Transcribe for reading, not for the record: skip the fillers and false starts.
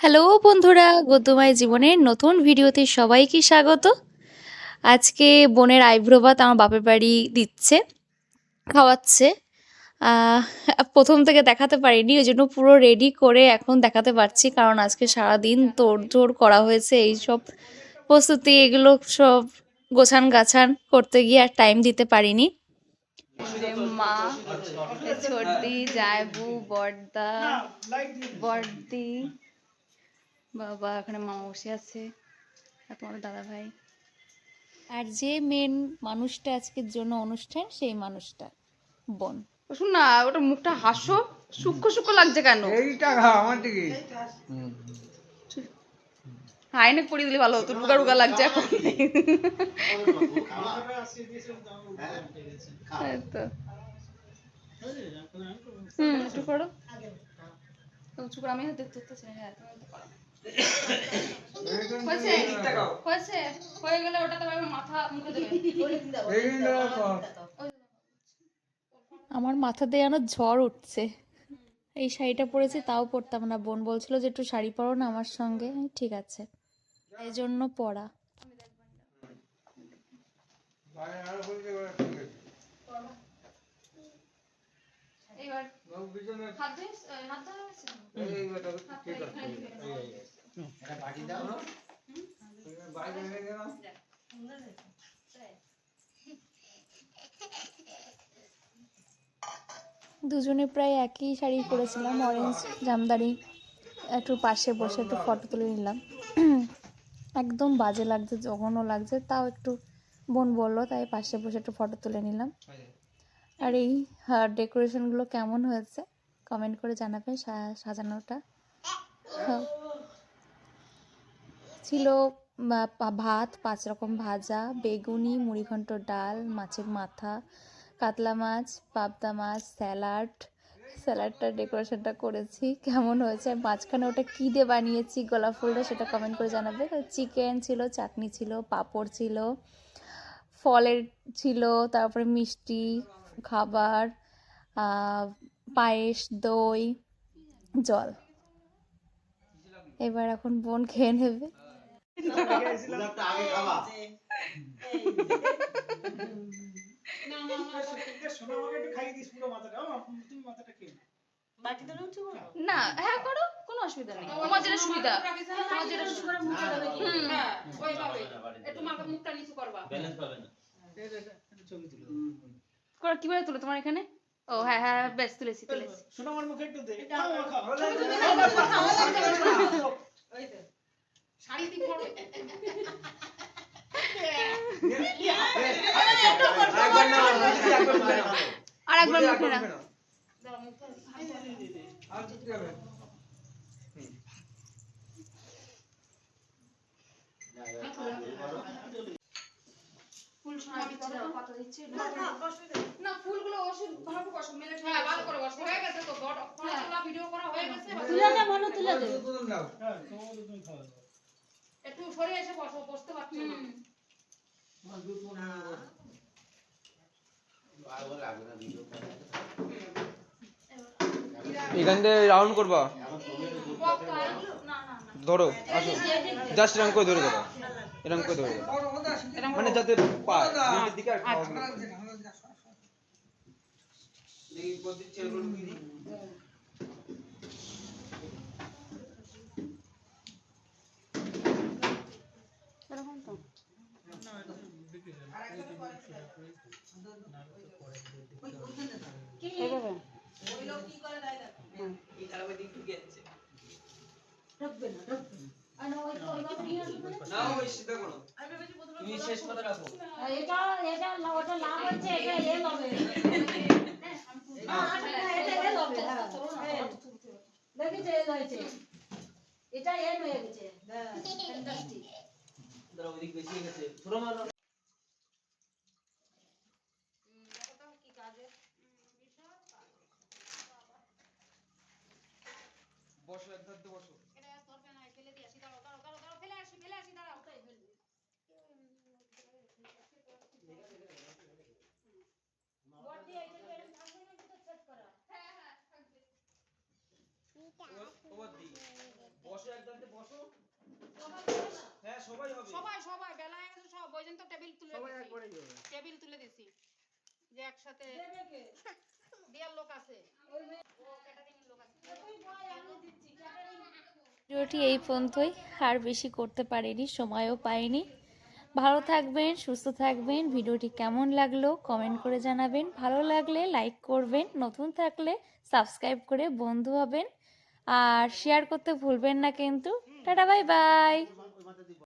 Hello বন্ধুরা, গদ্যময় জীবনের নতুন ভিডিওতে সবাইকে স্বাগত। আজকে বোনের আইব্রো ভাত আমার বাপের বাড়ি দিচ্ছে, খাওয়াচ্ছে। আহ, প্রথম থেকে দেখাতে পারিনি, ওই জন্য পুরো রেডি করে এখন দেখাতে পারছি, কারণ আজকে সারাদিন তোড়জোড় করা হয়েছে এইসব প্রস্তুতি, এগুলো সব গোছান গাছান করতে গিয়ে আর টাইম দিতে পারিনি। মা, ছোটি, জায়বু, বড়দা, বড়দি, বাবা, এখানে মা বসে আছে, আর তোমাদের দাদা ভাই, আর যে মেন মানুষটা আজকের জন্য অনুষ্ঠান, সেই মানুষটা বোন। শোন না, ওটা মুখটা হাসো, সূক্ষ্ম সূক্ষ্ম লাগছে কেন? এইটা আমার দিকে হাইনেক পরিয়ে দিলে ভালো হতো, রুগা রুগা লাগছে এখন। এই তো। একটু করো, উঁচু করে, আমি হাতে ধরতেছি না। হ্যাঁ, তুমি করো। হয়েছে, হয়ে গেলে ওটা তো মাথা মুখে দেবে। আমার মাথা দিয়ে যেন ঝড় উঠছে। এই শাড়িটা পরেছি, তাও পরতাম না, বোন বলছিল যে একটু শাড়ি পরো না আমার সঙ্গে। ঠিক আছে, এই জন্য পরা। এইবার হাত দিয়ে হাত ধরা আছে। এটা বাটি দাও না বাইরে হয়ে গেল। দুজনে প্রায় একই শাড়ি পরেছিলাম, অরেঞ্জ জামদানি। একটু পাশে বসে একটু ফটো তুলে নিলাম। একদম বাজে লাগছে, জঘন্য লাগছে, তাও একটু বোন বললো তাই পাশে বসে একটু ফটো তুলে নিলাম। আর এই ডেকোরেশনগুলো কেমন হয়েছে কমেন্ট করে জানাবেন। সাজানোটা ছিল ভাত, 5 রকম ভাজা, বেগুনি, মুড়িঘণ্ট, ডাল, মাছের মাথা, কাতলা মাছ, পাবদা মাছ, স্যালাডটা ডেকোরেশনটা করেছি কেমন হয়েছে। মাঝখানে ওটা কী দিয়ে বানিয়েছি গোলাপ ফুলটা, সেটা কমেন্ট করে জানাবে। চিকেন ছিল, চাটনি ছিল, পাঁপড় ছিল, ফলের ছিল, তারপরে মিষ্টি খাবার, পায়েস, দই, জল। এবার এখন বোন খেয়ে নেবে। না, হ্যাঁ করো, কোনো অসুবিধা নেই, তোমার যেটা সুবিধা, তোমার যেটা সুবিধা। ওইভাবে একটু মাথা মুখটা নিচু করবা, ব্যালেন্স পাবে না। করো, কিভাবে তুলো তোমার এখানে? ও হ্যাঁ হ্যাঁ, বেশ তুলেছি। শোনো আমার মুখে একটু দে। ওই তো শাড়ি দি পরো। আরেকবার মুখে না। ফুল সরাবি, পাতা দিচ্ছি না, ফুলগুলো ওষুধ ভালো করে বসো, মেলে। হ্যাঁ, ভালো করে বসো, হয়ে গেছে তো, বড় তোলা ভিডিও করা হয়ে গেছে। তুলে না, মনে তুলে দে। হ্যাঁ, তোমার তুমি খাওয়া দাও। একটু সরে এসে বসো, বসতে পারছো না। এখান থেকে রাউন্ড করবা, ধরো আসো, জাস্ট এরকম করে ধরে দেবো, এরকম করে ধরে দেবো, মানে যাতে পায় দিকে আর খাওয়া এরকম তো এইভাবে এটা এটা ওটা লাভ হচ্ছে, এটা এ হবে। না এটা এ হবে। হ্যাঁ, দেখেছে এ হয়েছে, এটা এ হয়ে গেছে। ফ্যান্টাস্টিক। দাঁড়া, ওদিক বেশি হয়ে গেছে, ছোট মারো। বসো, এক ধার দিয়ে বসো। বসো এক ধার সবাই হবে সবাই সবাই বেলা হয়ে গেছে সব ওই জন্য তো টেবিল তুলে সবাই দিছি একবারেই হবে টেবিল তুলে দিছি যে একসাথে দেবে কে? বিয়ার লোক আছে ওই মেয়ে ও ক্যাটারিং লোক আছে তুই বল আমি দিচ্ছি ক্যাটারিং ভিডিওটি এই পর্যন্তই, আর বেশি করতে পারিনি, সময়ও পাইনি। ভালো থাকবেন, সুস্থ থাকবেন। ভিডিওটি কেমন লাগলো কমেন্ট করে জানাবেন, ভালো লাগলে লাইক করবেন, নতুন থাকলে সাবস্ক্রাইব করে বন্ধু হবেন, আর শেয়ার করতে ভুলবেন না কিন্তু। Tata, bye bye.